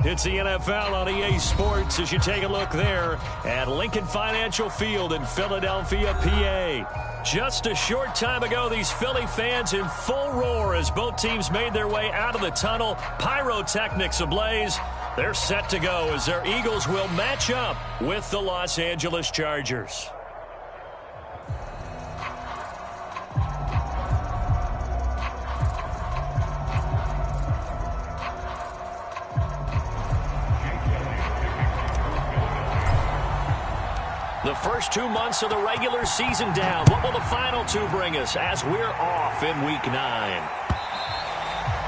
It's the NFL on EA Sports as you take a look there at Lincoln Financial Field in Philadelphia, PA. Just a short time ago, these Philly fans in full roar as both teams made their way out of the tunnel. Pyrotechnics ablaze. They're set to go as their Eagles will match up with the Los Angeles Chargers. The first 2 months of the regular season down. What will the final two bring us as we're off in Week 9?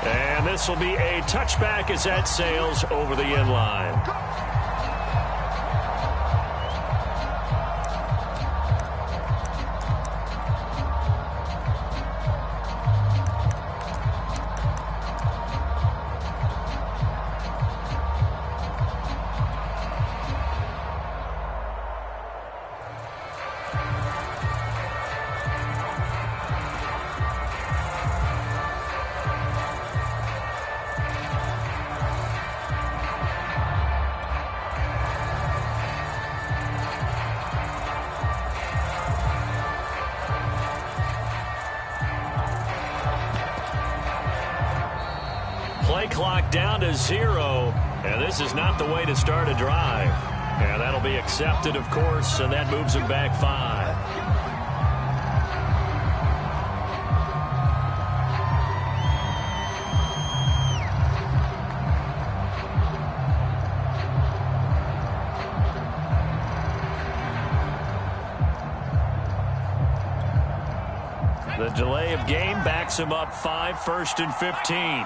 And this will be a touchback as that sails over the end line. Play clock down to 0, and this is not the way to start a drive. And that'll be accepted, of course, and that moves him back 5. The delay of game backs him up 5, 1st and 15.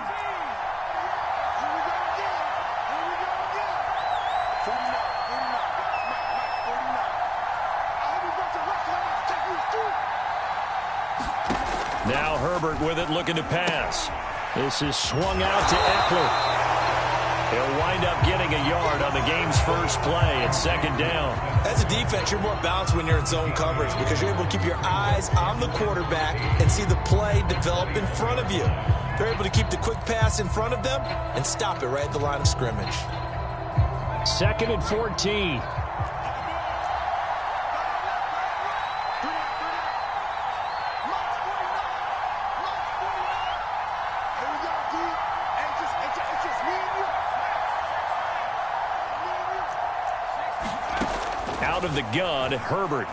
Now Herbert with it, looking to pass. This is swung out to Eckler. He'll wind up getting a yard on the game's first play. It's 2nd down. As a defense, you're more balanced when you're in zone coverage because you're able to keep your eyes on the quarterback and see the play develop in front of you. They're able to keep the quick pass in front of them and stop it right at the line of scrimmage. 2nd and 14. Out of the gun, Herbert.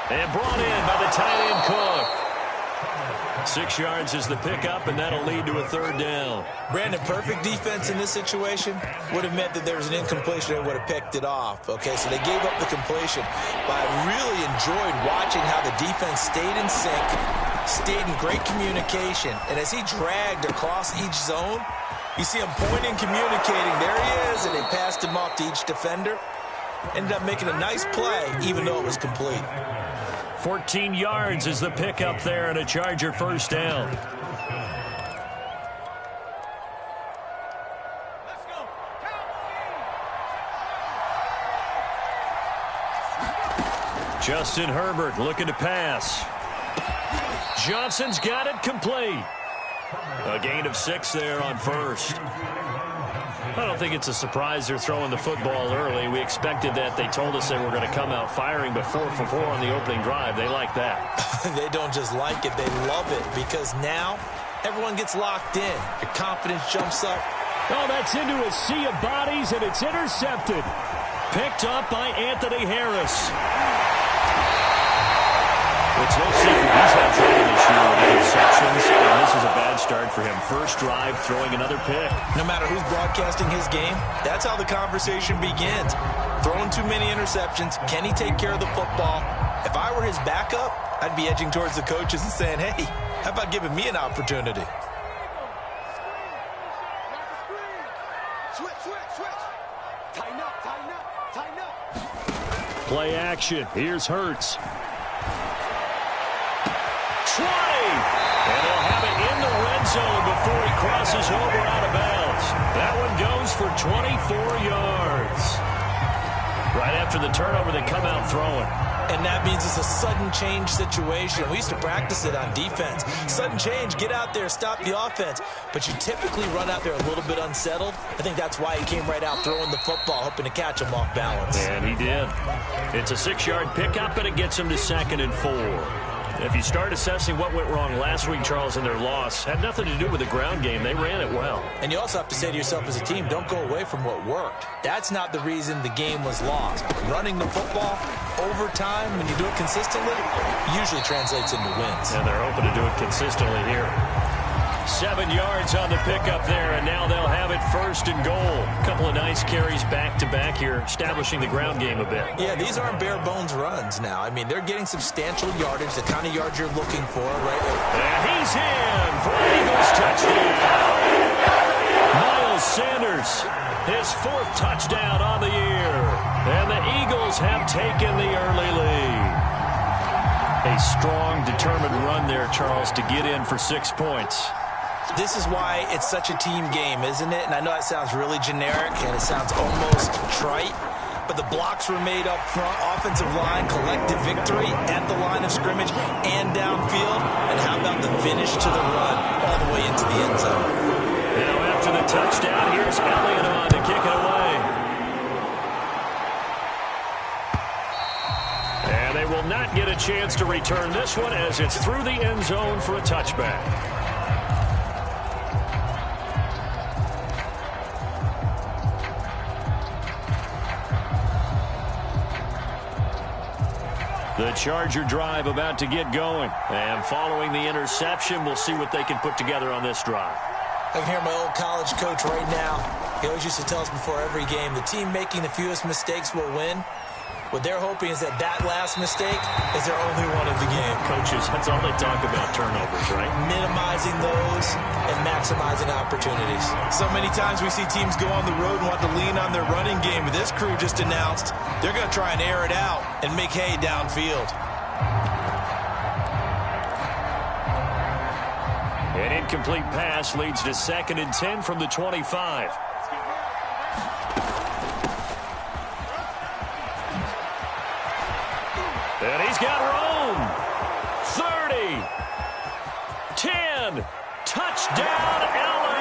And brought in by the tight end Cook. 6 yards is the pickup, and that'll lead to a 3rd down. Brandon, perfect defense in this situation would have meant that there was an incompletion and would have picked it off. Okay, so they gave up the completion. But I really enjoyed watching how the defense stayed in sync, stayed in great communication. And as he dragged across each zone, you see him pointing, communicating. There he is, and they passed him off to each defender. Ended up making a nice play, even though it was complete. 14 yards is the pickup there and a Charger 1st down. Justin Herbert looking to pass. Johnson's got it complete. A gain of 6 there on 1st. I don't think it's a surprise they're throwing the football early. We expected that. They told us they were going to come out firing, but 4 for 4 on the opening drive. They like that. They don't just like it. They love it because now everyone gets locked in. Your confidence jumps up. Oh, that's into a sea of bodies, and it's intercepted. Picked up by Anthony Harris. It's no secret he's had trouble this year with interceptions, and this is a bad start for him. First drive, throwing another pick. No matter who's broadcasting his game, that's how the conversation begins. Throwing too many interceptions, can he take care of the football? If I were his backup, I'd be edging towards the coaches and saying, hey, how about giving me an opportunity? Play action. Here's Hurts. 20. And he'll have it in the red zone before he crosses over out of bounds. That one goes for 24 yards. Right after the turnover, they come out throwing. And that means it's a sudden change situation. We used to practice it on defense. Sudden change, get out there, stop the offense. But you typically run out there a little bit unsettled. I think that's why he came right out throwing the football, hoping to catch him off balance. And he did. It's a 6-yard pickup, and it gets him to 2nd and 4. If you start assessing what went wrong last week, Charles, in their loss, had nothing to do with the ground game. They ran it well. And you also have to say to yourself as a team, don't go away from what worked. That's not the reason the game was lost. Running the football over time, when you do it consistently, usually translates into wins. And they're hoping to do it consistently here. 7 yards on the pickup there, and now they'll have it 1st and goal. A couple of nice carries back-to-back here, establishing the ground game a bit. Yeah, these aren't bare-bones runs now. I mean, they're getting substantial yardage, the kind of yards you're looking for, right? And he's in for an Eagles touchdown. Miles Sanders, his 4th touchdown on the year. And the Eagles have taken the early lead. A strong, determined run there, Charles, to get in for 6 points. This is why it's such a team game, isn't it? And I know that sounds really generic and it sounds almost trite, but the blocks were made up front, offensive line, collective victory at the line of scrimmage and downfield. And how about the finish to the run all the way into the end zone? Now after the touchdown, here's Elliott on to kick it away. And they will not get a chance to return this one as it's through the end zone for a touchback. The Charger drive about to get going. And following the interception, we'll see what they can put together on this drive. I can hear my old college coach right now. He always used to tell us before every game, the team making the fewest mistakes will win. What they're hoping is that last mistake is their only one of the game. Coaches, that's all they talk about, turnovers, right? Minimizing those and maximizing opportunities. So many times we see teams go on the road and want to lean on their running game. This crew just announced they're going to try and air it out and make hay downfield. An incomplete pass leads to 2nd and 10 from the 25. And he's got room. 30. 10. Touchdown, LA.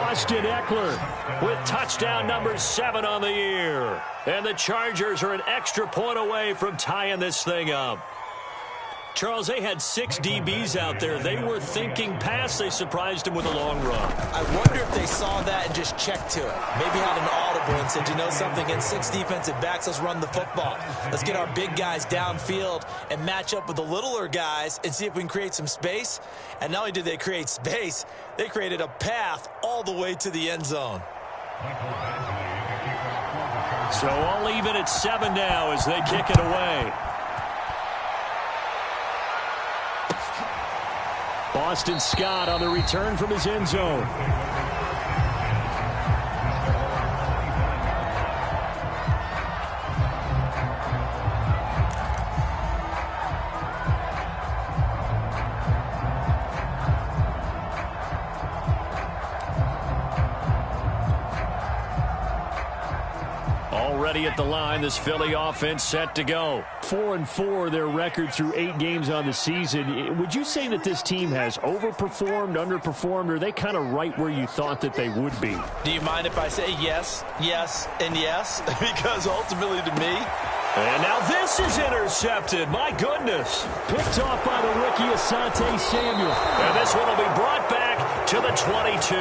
Austin Eckler with touchdown number 7 on the year. And the Chargers are an extra point away from tying this thing up. Charles, they had 6 DBs out there. They were thinking pass. They surprised him with a long run. I wonder if they saw that and just checked to it. Maybe had an audible and said, you know something, against 6 defensive backs, let's run the football. Let's get our big guys downfield and match up with the littler guys and see if we can create some space. And not only did they create space, they created a path all the way to the end zone. So I'll leave it at 7 now as they kick it away. Boston Scott on the return from his end zone. Already at the line, this Philly offense set to go. 4-4, their record through 8 games on the season. Would you say that this team has overperformed, underperformed, or are they kind of right where you thought that they would be? Do you mind if I say yes, yes, and yes? Because ultimately to me... And now this is intercepted. My goodness. Picked off by the rookie Asante Samuel. And this one will be brought back to the 22.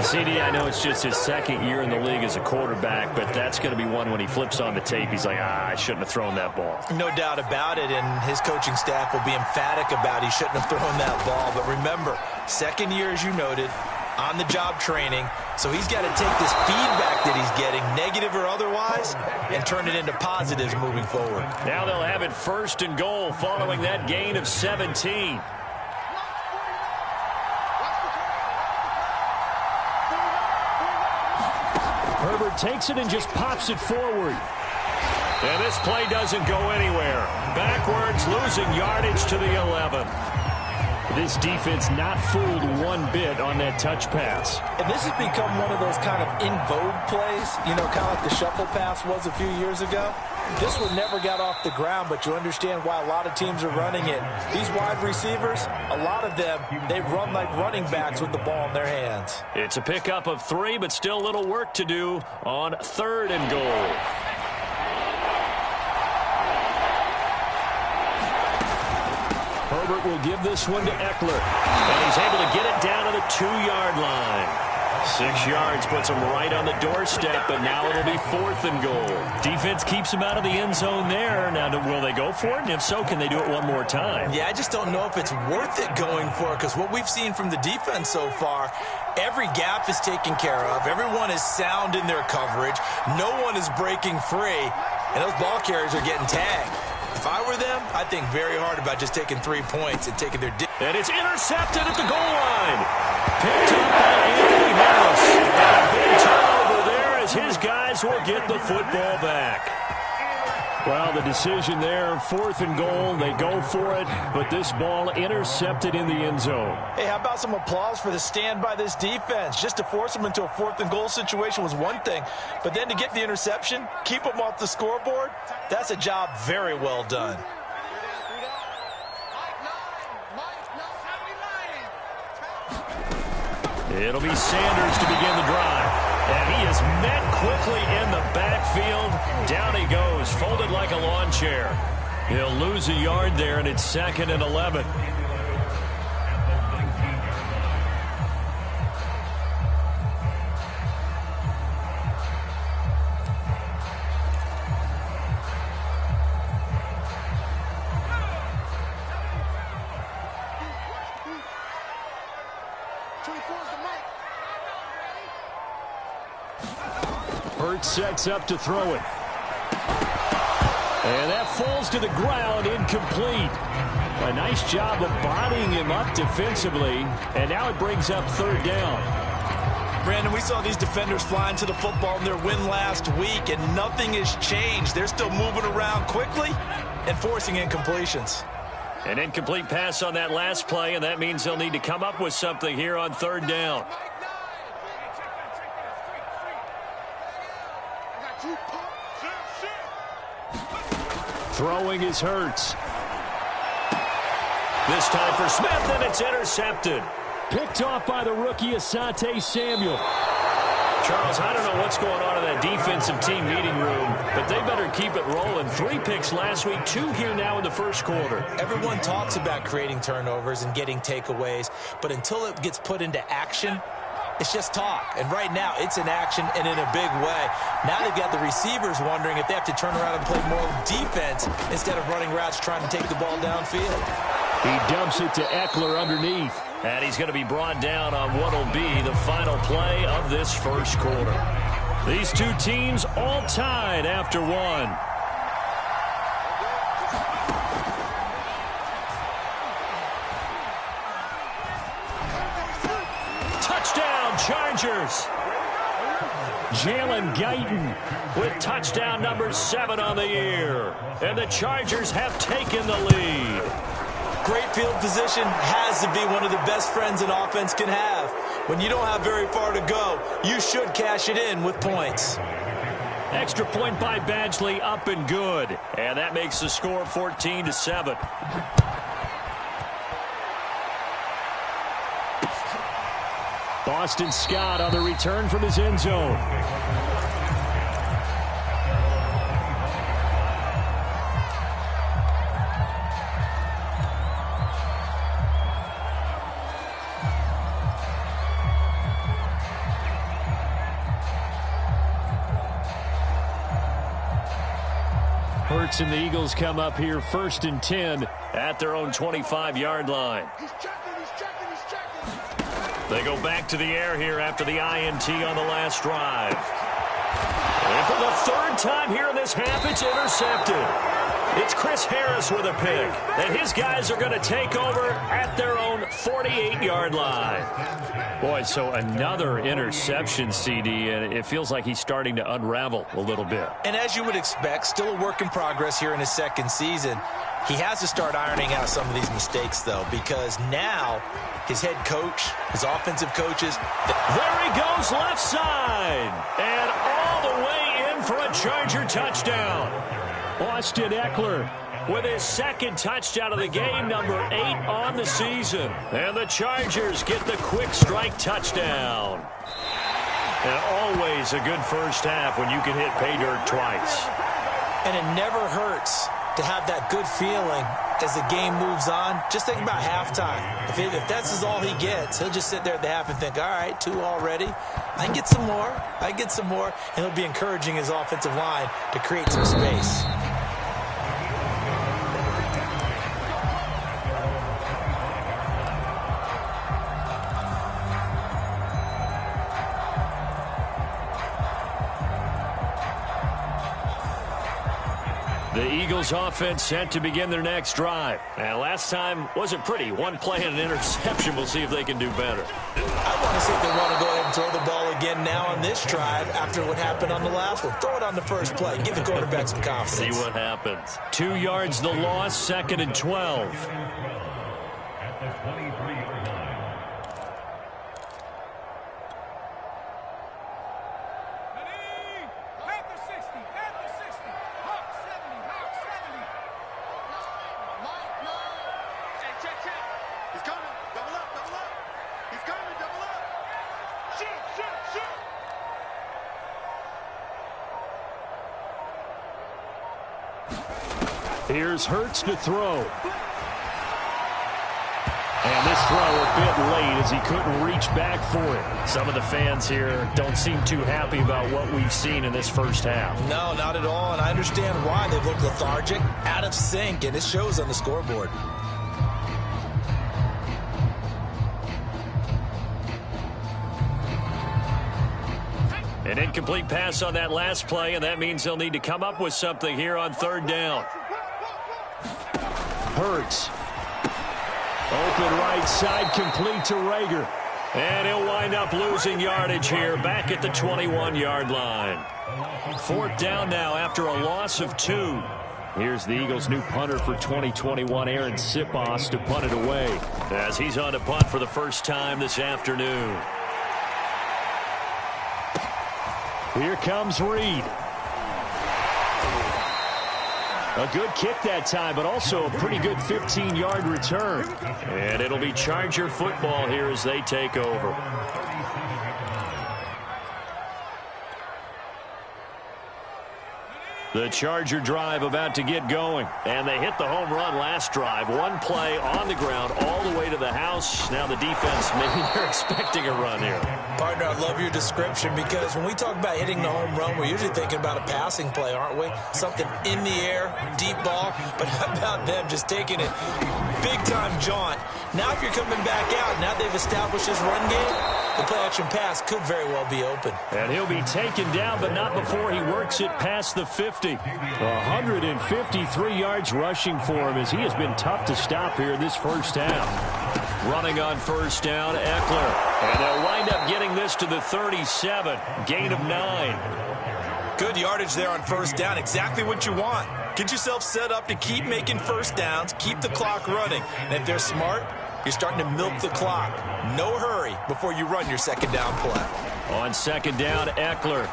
CD, I know it's just his 2nd year in the league as a quarterback, but that's going to be one when he flips on the tape. He's like, I shouldn't have thrown that ball. No doubt about it, and his coaching staff will be emphatic about he shouldn't have thrown that ball. But remember, 2nd year, as you noted, on-the-job training. So he's got to take this feedback that he's getting, negative or otherwise, and turn it into positives moving forward. Now they'll have it 1st and goal following that gain of 17. Herbert takes it and just pops it forward. And this play doesn't go anywhere. Backwards, losing yardage to the 11. This defense not fooled one bit on that touch pass. And this has become one of those kind of in vogue plays, you know, kind of like the shuffle pass was a few years ago. This one never got off the ground, but you understand why a lot of teams are running it. These wide receivers, a lot of them, they run like running backs with the ball in their hands. It's a pickup of 3, but still a little work to do on 3rd and goal. Herbert will give this one to Eckler, and he's able to get it down to the 2-yard line. 6 yards puts him right on the doorstep, but now it'll be 4th and goal. Defense keeps him out of the end zone there. Now, will they go for it? And if so, can they do it one more time? Yeah, I just don't know if it's worth it going for it, because what we've seen from the defense so far, every gap is taken care of. Everyone is sound in their coverage. No one is breaking free, and those ball carriers are getting tagged. If I were them, I'd think very hard about just taking 3 points and taking their... And it's intercepted at the goal line. Picked up by Anthony Harris. And a big turnover there as his guys will get the football back. Well, the decision there, 4th and goal. They go for it, but this ball intercepted in the end zone. Hey, how about some applause for the stand by this defense? Just to force them into a 4th and goal situation was one thing, but then to get the interception, keep them off the scoreboard, that's a job very well done. It'll be Sanders to begin the drive. And he is met quickly in the backfield. Down he goes, folded like a lawn chair. He'll lose a yard there, and it's 2nd and 11. Hurts sets up to throw it. And that falls to the ground, incomplete. A nice job of bodying him up defensively, and now it brings up 3rd down. Brandon, we saw these defenders flying to the football in their win last week, and nothing has changed. They're still moving around quickly and forcing incompletions. An incomplete pass on that last play, and that means they'll need to come up with something here on 3rd down. Throwing is Hurts. This time for Smith, and it's intercepted. Picked off by the rookie Asante Samuel. Charles, I don't know what's going on in that defensive team meeting room, but they better keep it rolling. 3 picks last week, 2 here now in the first quarter. Everyone talks about creating turnovers and getting takeaways, but until it gets put into action, it's just talk. And right now, it's in action and in a big way. Now they've got the receivers wondering if they have to turn around and play more defense instead of running routes trying to take the ball downfield. He dumps it to Eckler underneath. And he's going to be brought down on what will be the final play of this first quarter. These two teams all tied after 1. Chargers. Jalen Guyton with touchdown number 7 on the year. And the Chargers have taken the lead. Great field position has to be one of the best friends an offense can have. When you don't have very far to go, you should cash it in with points. Extra point by Badgley, up and good. And that makes the score 14-7. Boston Scott on the return from his end zone. Hurts and the Eagles come up here 1st and 10 at their own 25-yard line. They go back to the air here after the INT on the last drive. And for the 3rd time here in this half, it's intercepted. It's Chris Harris with a pick. And his guys are going to take over at their own 48-yard line. Boy, so another interception, CD, and it feels like he's starting to unravel a little bit. And as you would expect, still a work in progress here in his 2nd season. He has to start ironing out some of these mistakes, though, because now his head coach, his offensive coaches. There he goes, left side. And all the way in for a Charger touchdown. Austin Eckler with his second touchdown of the game, number 8 on the season. And the Chargers get the quick strike touchdown. And always a good first half when you can hit pay dirt twice. And it never hurts to have that good feeling as the game moves on. Just think about halftime. If that's all he gets, he'll just sit there at the half and think, all right, 2 already. I can get some more. I can get some more. And he'll be encouraging his offensive line to create some space. The Eagles offense set to begin their next drive. And last time wasn't pretty. One play and an interception. We'll see if they can do better. I want to see if they want to go ahead and throw the ball again now on this drive after what happened on the last one. Throw it on the first play. Give the quarterback some confidence. See what happens. 2 yards the loss, 2nd and 12. Here's Hurts to throw. And this throw a bit late as he couldn't reach back for it. Some of the fans here don't seem too happy about what we've seen in this first half. No, not at all, and I understand why. They've looked lethargic, out of sync, and it shows on the scoreboard. An incomplete pass on that last play, and that means they'll need to come up with something here on 3rd down. Hurts. Open right side, complete to Rager. And he'll wind up losing yardage here, back at the 21-yard line. 4th down now after a loss of 2. Here's the Eagles' new punter for 2021, Aaron Sipos, to punt it away, as he's on to punt for the first time this afternoon. Here comes Reed. A good kick that time, but also a pretty good 15-yard return. And it'll be Charger football here as they take over. The Charger drive about to get going. And they hit the home run last drive. One play on the ground all the way to the house. Now the defense, maybe they're expecting a run here. Partner, I love your description because when we talk about hitting the home run, we're usually thinking about a passing play, aren't we? Something in the air, deep ball. But how about them just taking it big-time jaunt? Now if you're coming back out, now they've established this run game, the play-action pass could very well be open. And he'll be taken down, but not before he works it past the 50. 153 yards rushing for him as he has been tough to stop here in this first half. Running on 1st down, Eckler. And they'll wind up getting this to the 37. Gain of 9. Good yardage there on 1st down. Exactly what you want. Get yourself set up to keep making first downs, keep the clock running. And if they're smart, you're starting to milk the clock. No hurry before you run your 2nd down play. On 2nd down, Eckler.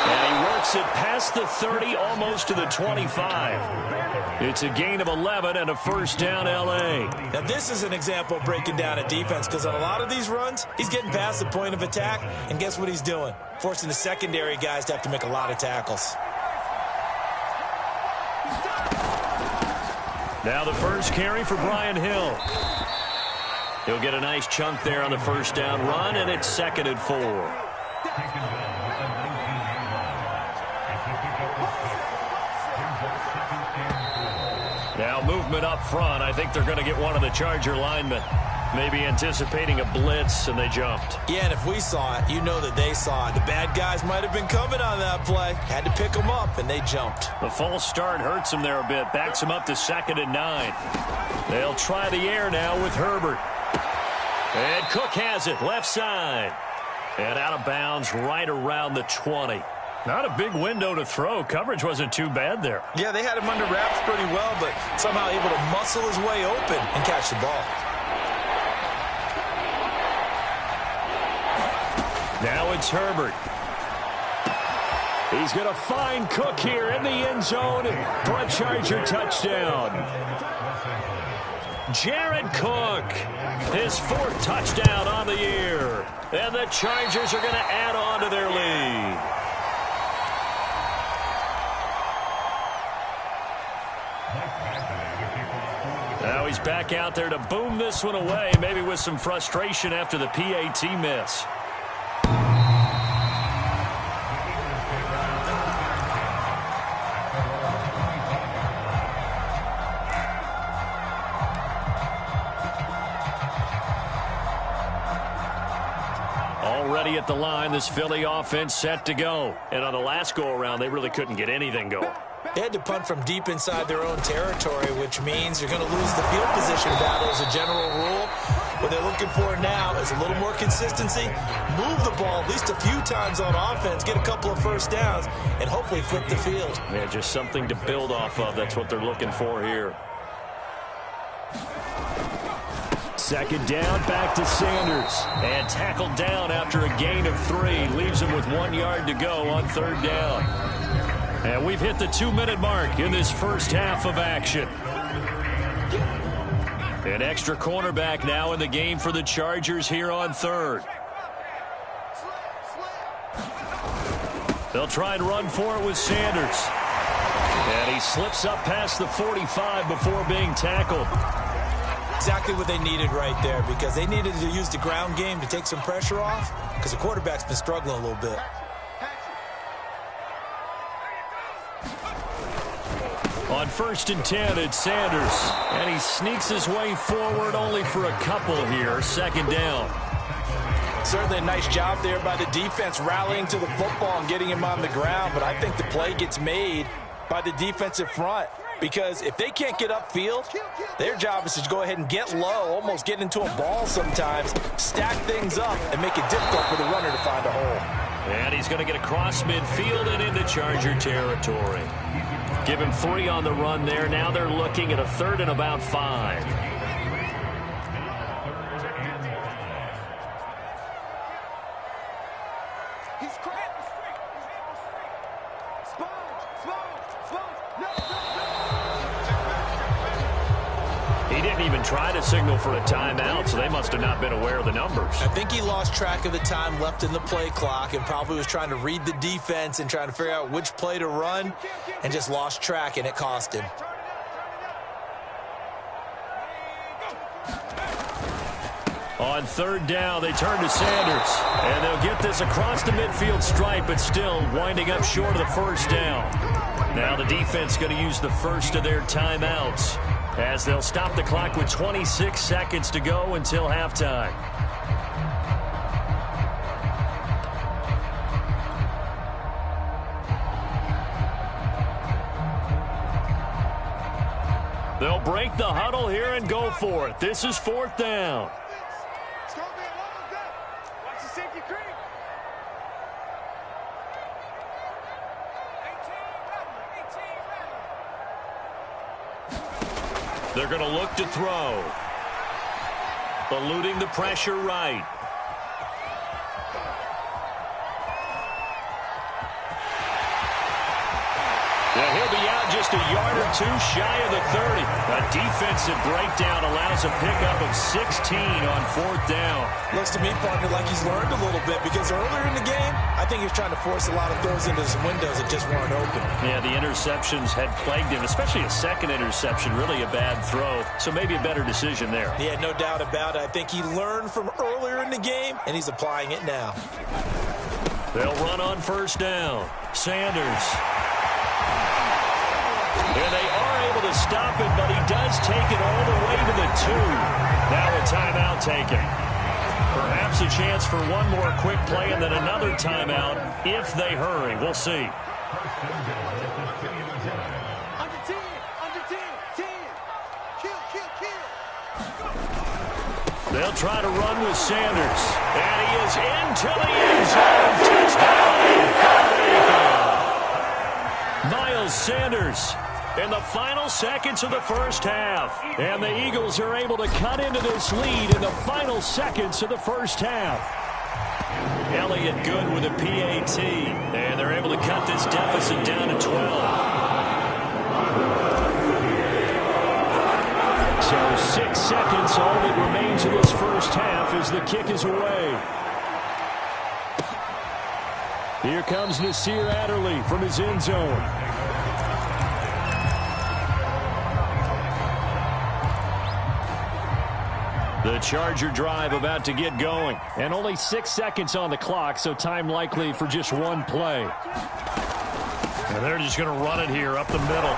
And he works it past the 30, almost to the 25. It's a gain of 11 and a 1st down, L.A. Now, this is an example of breaking down a defense because on a lot of these runs, he's getting past the point of attack, and guess what he's doing? Forcing the secondary guys to have to make a lot of tackles. Now the first carry for Brian Hill. He'll get a nice chunk there on the 1st down run, and it's 2nd and 4. Now movement up front. I think they're going to get one of the Charger linemen. Maybe anticipating a blitz, and they jumped. Yeah, and if we saw it, you know that they saw it. The bad guys might have been coming on that play. Had to pick them up, and they jumped. The false start hurts them there a bit. Backs them up to 2nd and 9. They'll try the air now with Herbert. And Cook has it, left side. And out of bounds right around the 20. Not a big window to throw. Coverage wasn't too bad there. Yeah, they had him under wraps pretty well, but somehow able to muscle his way open and catch the ball. Now it's Herbert. He's going to find Cook here in the end zone for a Charger touchdown. Jared Cook, his 4th touchdown on the year. And the Chargers are going to add on to their lead. Now he's back out there to boom this one away, maybe with some frustration after the PAT miss. Already at the line, this Philly offense set to go. And on the last go-around, they really couldn't get anything going. They had to punt from deep inside their own territory, which means you're going to lose the field position battle as a general rule. What they're looking for now is a little more consistency, move the ball at least a few times on offense, get a couple of first downs, and hopefully flip the field. Yeah, just something to build off of. That's what they're looking for here. Second down, back to Sanders. And tackled down after a gain of 3. Leaves him with 1 yard to go on 3rd down. And we've hit the 2-minute mark in this first half of action. An extra cornerback now in the game for the Chargers here on 3rd. They'll try and run for it with Sanders. And he slips up past the 45 before being tackled. Exactly what they needed right there, because they needed to use the ground game to take some pressure off, because the quarterback's been struggling a little bit. On 1st and 10, it's Sanders. And he sneaks his way forward only for a couple here. 2nd down. Certainly a nice job there by the defense rallying to the football and getting him on the ground, but I think the play gets made by the defensive front. Because if they can't get upfield, their job is to go ahead and get low, almost get into a ball sometimes, stack things up, and make it difficult for the runner to find a hole. And he's going to get across midfield and into Charger territory. Give him 3 on the run there. Now they're looking at a 3rd and about 5. Try to signal for a timeout, so they must have not been aware of the numbers. I think he lost track of the time left in the play clock and probably was trying to read the defense and trying to figure out which play to run and just lost track, and it cost him. On 3rd down, they turn to Sanders, and they'll get this across the midfield stripe, but still winding up short of the 1st down. Now the defense going to use the first of their timeouts, as they'll stop the clock with 26 seconds to go until halftime. They'll break the huddle here and go for it. This is 4th down. They're going to look to throw. Eluding the pressure right. Now he'll be out just a yard or 2 shy of the 30. A defensive breakdown allows a pickup of 16 on 4th down. Looks to me, partner, like he's learned a little bit, because earlier in the game, I think he was trying to force a lot of throws into some windows that just weren't open. Yeah, the interceptions had plagued him, especially a second interception, really a bad throw. So maybe a better decision there. Yeah, no doubt about it. I think he learned from earlier in the game, and he's applying it now. They'll run on 1st down. Sanders. And they are able to stop it, but he does take it all the way to the 2. Now a timeout taken. Perhaps a chance for one more quick play and then another timeout if they hurry. We'll see. Under 10, under 10, 10. Kill. They'll try to run with Sanders. And he is into the end zone. Touchdown. Miles Sanders in the final seconds of the first half. And the Eagles are able to cut into this lead in the final seconds of the first half. Elliott it good with a PAT. And they're able to cut this deficit down to 12. So 6 seconds, all that remains in this first half as the kick is away. Here comes Nasir Adderley from his end zone. The Charger drive about to get going. And only 6 seconds on the clock, so time likely for just one play. And they're just going to run it here up the middle.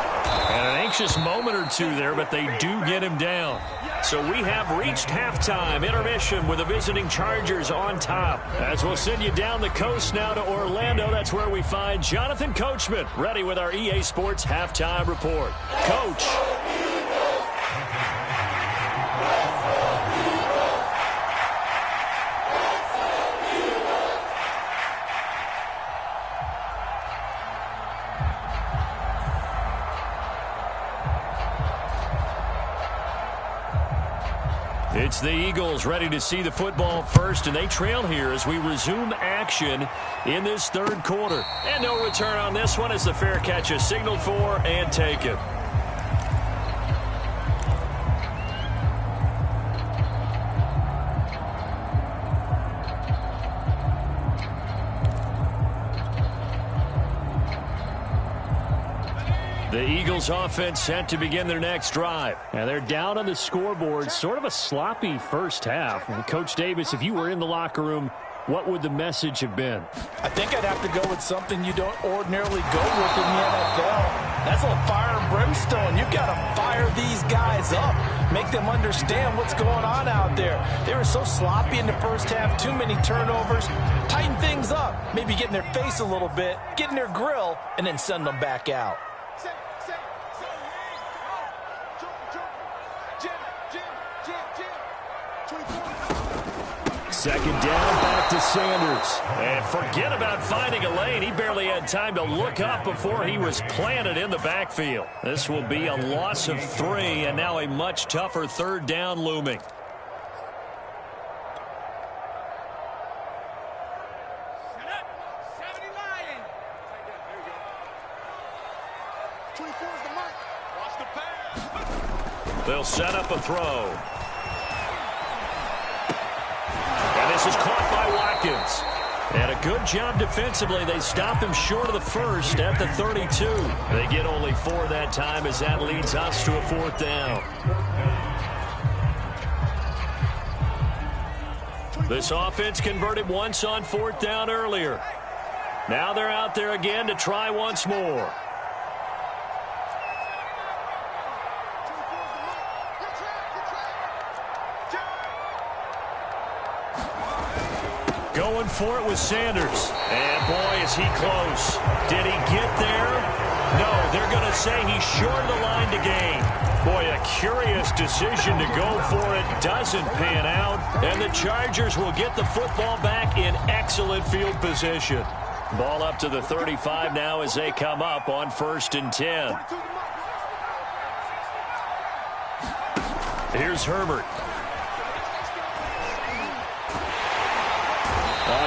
And an anxious moment or two there, but they do get him down. So we have reached halftime intermission with the visiting Chargers on top. As we'll send you down the coast now to Orlando, that's where we find Jonathan Coachman ready with our EA Sports halftime report. Coach. It's the Eagles ready to see the football first, and they trail here as we resume action in this third quarter. And no return on this one as the fair catch is signaled for and taken. The Eagles offense set to begin their next drive. And they're down on the scoreboard. Sort of a sloppy first half. And Coach Davis, if you were in the locker room, what would the message have been? I think I'd have to go with something you don't ordinarily go with in the NFL. That's a fire and brimstone. You've got to fire these guys up. Make them understand what's going on out there. They were so sloppy in the first half. Too many turnovers. Tighten things up. Maybe get in their face a little bit. Get in their grill. And then send them back out. Second down, back to Sanders. And forget about finding a lane. He barely had time to look up before he was planted in the backfield. This will be a loss of 3, and now a much tougher third down looming. They'll set up a throw. And this is caught by Watkins. And a good job defensively. They stop him short of the first at the 32. They get only 4 that time as that leads us to a 4th down. This offense converted once on 4th down earlier. Now they're out there again to try once more. Going for it with Sanders. And boy, is he close. Did he get there? No, they're going to say he's short of the line to gain. Boy, a curious decision to go for it. Doesn't pan out. And the Chargers will get the football back in excellent field position. Ball up to the 35 now as they come up on 1st and 10. Here's Herbert.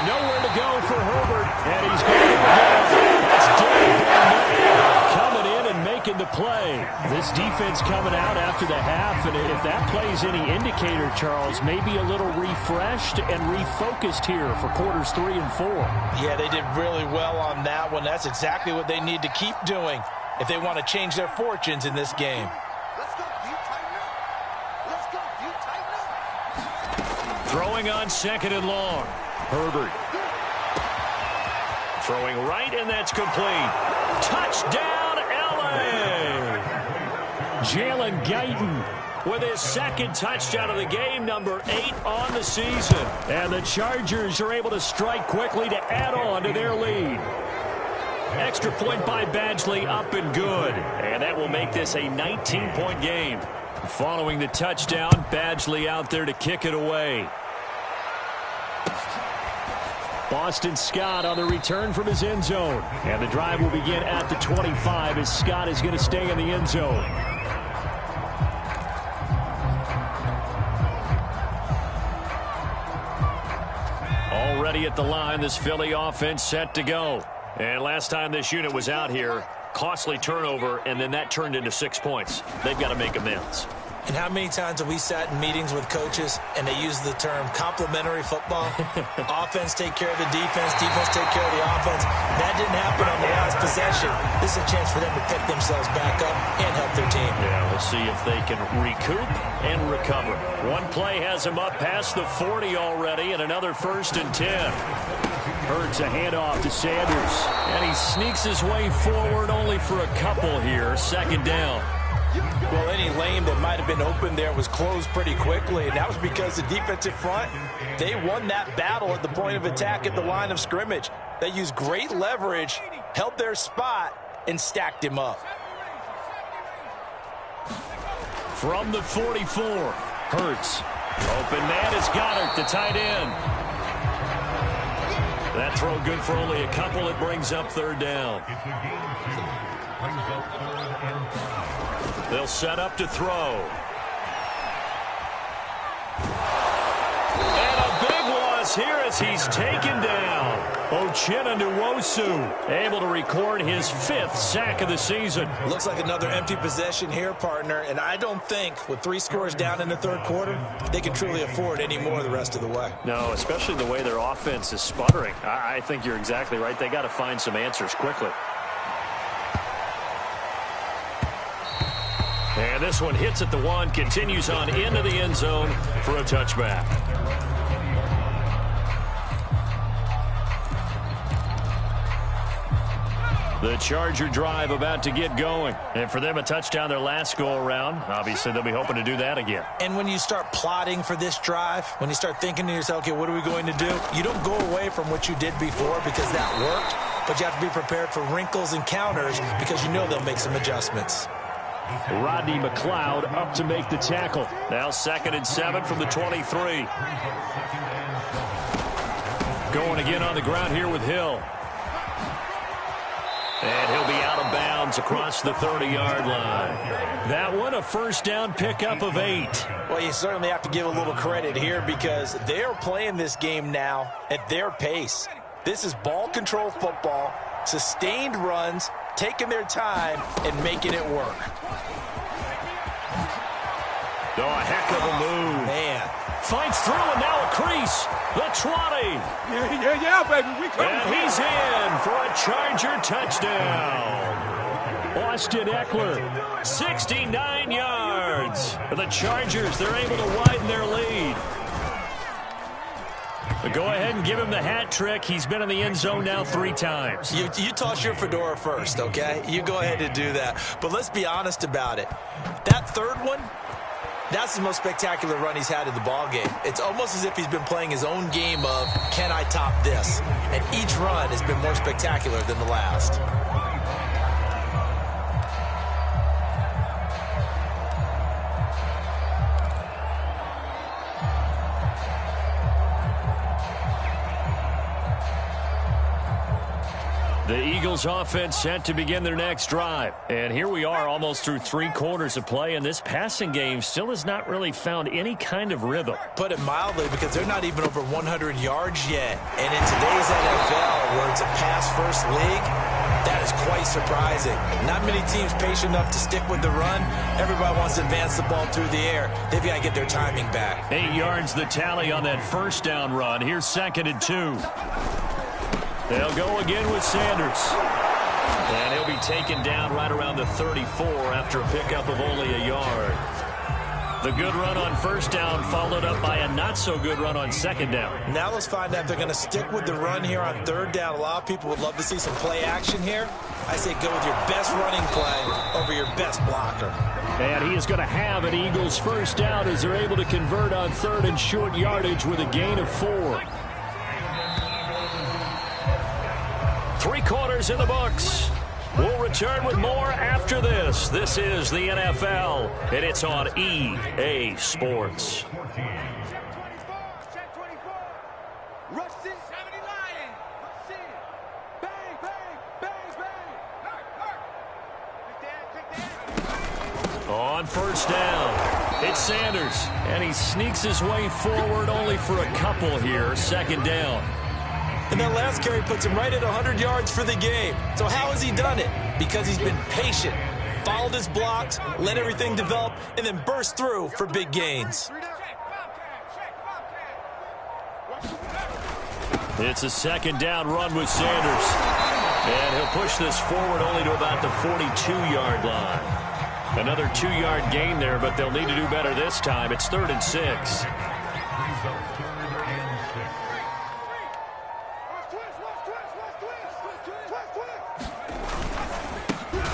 Nowhere to go for Herbert, and he's going down. That's Derek coming in and making the play. This defense coming out after the half, and if that play's any indicator, Charles, maybe a little refreshed and refocused here for quarters 3 and 4. Yeah, they did really well on that one. That's exactly what they need to keep doing if they want to change their fortunes in this game. Throwing on 2nd and long. Herbert. Throwing right, and that's complete. Touchdown, L.A. Jalen Guyton with his 2nd touchdown of the game, number 8 on the season. And the Chargers are able to strike quickly to add on to their lead. Extra point by Badgley, up and good. And that will make this a 19-point game. Following the touchdown, Badgley out there to kick it away. Boston Scott on the return from his end zone. And the drive will begin at the 25 as Scott is going to stay in the end zone. Already ready at the line. This Philly offense set to go. And last time this unit was out here, costly turnover, and then that turned into 6 points. They've got to make amends. And how many times have we sat in meetings with coaches and they use the term complementary football? Offense take care of the defense, defense take care of the offense. That didn't happen on the last possession. This is a chance for them to pick themselves back up and help their team. Yeah, we'll see if they can recoup and recover. One play has them up past the 40 already, and another 1st and 10. Hurts a handoff to Sanders, and he sneaks his way forward only for a couple here. 2nd down. Well, any lane that might have been open there was closed pretty quickly, and that was because the defensive front, they won that battle at the point of attack at the line of scrimmage. They used great leverage, held their spot, and stacked him up. From the 44, Hurts. Open man is Goddard, the tight end. That throw good for only a couple. It brings up 3rd down. They'll set up to throw. And a big loss here as he's taken down. Uchenna Nwosu able to record his 5th sack of the season. Looks like another empty possession here, partner, and I don't think with 3 scores down in the 3rd quarter, they can truly afford any more the rest of the way. No, especially the way their offense is sputtering. I think you're exactly right. They got to find some answers quickly. And this one hits at the 1, continues on into the end zone for a touchback. The Charger drive about to get going. And for them, a touchdown their last go-around. Obviously, they'll be hoping to do that again. And when you start plotting for this drive, when you start thinking to yourself, okay, what are we going to do? You don't go away from what you did before because that worked, but you have to be prepared for wrinkles and counters because you know they'll make some adjustments. Rodney McLeod up to make the tackle. Now 2nd and 7 from the 23. Going again on the ground here with Hill. And he'll be out of bounds across the 30-yard line. That one, a 1st down pickup of 8. Well, you certainly have to give a little credit here because they're playing this game now at their pace. This is ball control football, sustained runs, taking their time, and making it work. Oh, a heck of a move. Man. Fights through, and now a crease. The 20. Yeah, baby. We coming. And he's in for a Charger touchdown. Austin Eckler, 69 yards. For the Chargers, they're able to widen their lead. But go ahead and give him the hat trick. He's been in the end zone now 3 times. You toss your fedora first, okay? You go ahead and do that. But let's be honest about it. That 3rd one, that's the most spectacular run he's had in the ballgame. It's almost as if he's been playing his own game of, can I top this? And each run has been more spectacular than the last. The Eagles offense set to begin their next drive. And here we are almost through 3 quarters of play, and this passing game still has not really found any kind of rhythm. Put it mildly, because they're not even over 100 yards yet. And in today's NFL, where it's a pass-first league, that is quite surprising. Not many teams patient enough to stick with the run. Everybody wants to advance the ball through the air. They've got to get their timing back. 8 yards the tally on that 1st down run. Here's 2nd and 2. They'll go again with Sanders. And he'll be taken down right around the 34 after a pickup of only a yard. The good run on 1st down followed up by a not-so-good run on 2nd down. Now let's find out if they're going to stick with the run here on 3rd down. A lot of people would love to see some play action here. I say go with your best running play over your best blocker. And he is going to have an Eagles 1st down as they're able to convert on 3rd and short yardage with a gain of 4. 3 quarters in the books. We'll return with more after this. This is the NFL, and it's on EA Sports. Check 24. Rush it. 70 Lion. Rush it. Bang, bang, bang, bang. On 1st down, it's Sanders, and he sneaks his way forward only for a couple here. 2nd down. And that last carry puts him right at 100 yards for the game. So how has he done it? Because he's been patient, followed his blocks, let everything develop, and then burst through for big gains. It's a second down run with Sanders. And he'll push this forward only to about the 42-yard line. Another 2-yard gain there, but they'll need to do better this time. It's 3rd and 6.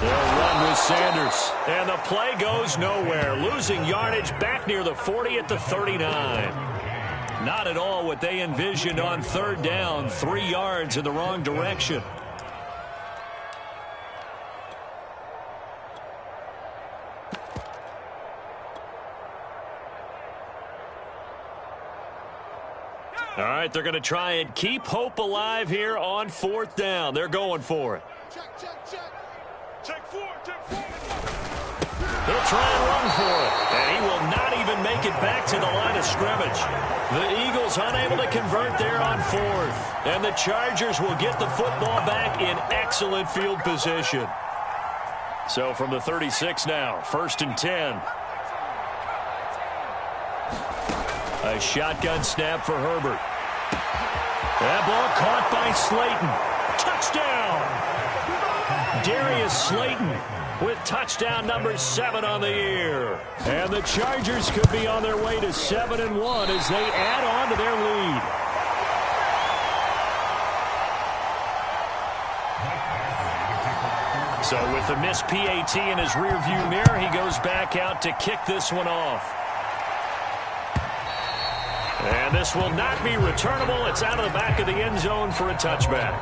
They'll run with Sanders. And the play goes nowhere. Losing yardage back near the 40 at the 39. Not at all what they envisioned on 3rd down. 3 yards in the wrong direction. All right, they're going to try and keep hope alive here on 4th down. They're going for it. Check, check, check. Check 4, check 4. He'll try and run for it, and he will not even make it back to the line of scrimmage. The Eagles unable to convert there on 4th, and the Chargers will get the football back in excellent field position. So from the 36 now, 1st and 10. A shotgun snap for Herbert. That ball caught by Slayton. Touchdown! Darius Slayton with touchdown number 7 on the year. And the Chargers could be on their way to 7-1 as they add on to their lead. So with the missed PAT in his rearview mirror, he goes back out to kick this one off. And this will not be returnable. It's out of the back of the end zone for a touchback.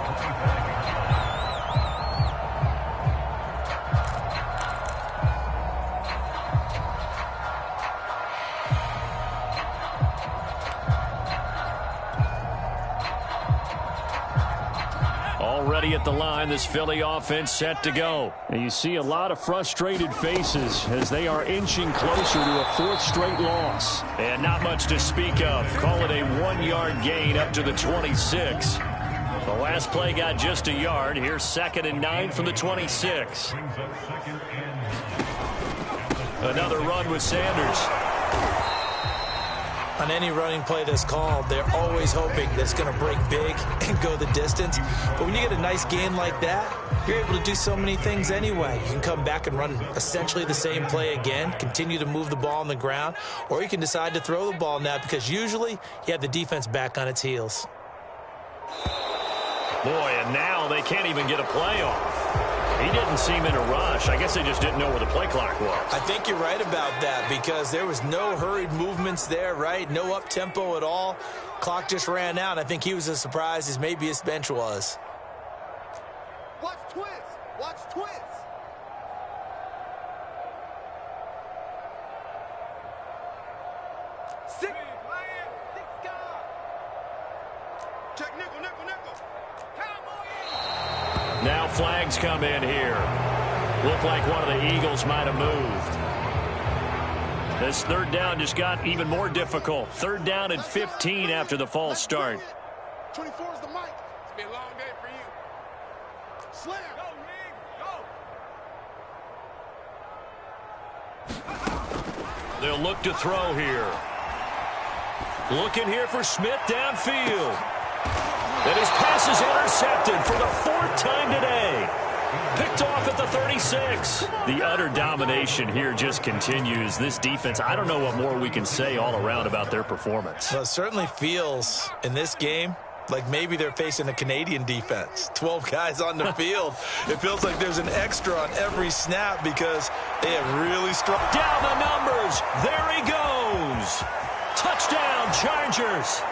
Already at the line, this Philly offense set to go. And you see a lot of frustrated faces as they are inching closer to a 4th straight loss. And not much to speak of. Call it a 1-yard gain up to the 26. The last play got just a yard. Here's 2nd and 9 from the 26. Another run with Sanders. On any running play that's called, they're always hoping that it's going to break big and go the distance. But when you get a nice gain like that, you're able to do so many things anyway. You can come back and run essentially the same play again, continue to move the ball on the ground, or you can decide to throw the ball now because usually you have the defense back on its heels. Boy, and now they can't even get a play off. He didn't seem in a rush. I guess they just didn't know where the play clock was. I think you're right about that because there was no hurried movements there, right? No up-tempo at all. Clock just ran out. I think he was as surprised as maybe his bench was. Watch twins. Watch twins. Six. Six guard. Check nickel, nickel, nickel. Now flags come in here. Looked like one of the Eagles might have moved. This 3rd down just got even more difficult. 3rd down and 15 after the false start. 24 is the mic. It's been a long day for you. Slam. Go, They'll look to throw here. Looking here for Smith downfield. And his pass is intercepted for the 4th time today. Picked off at the 36. The utter domination here just continues. This defense, I don't know what more we can say all around about their performance. Well, it certainly feels in this game like maybe they're facing a Canadian defense. 12 guys on the field. It feels like there's an extra on every snap because they have really struck. Down the numbers. There he goes. Touchdown, Chargers.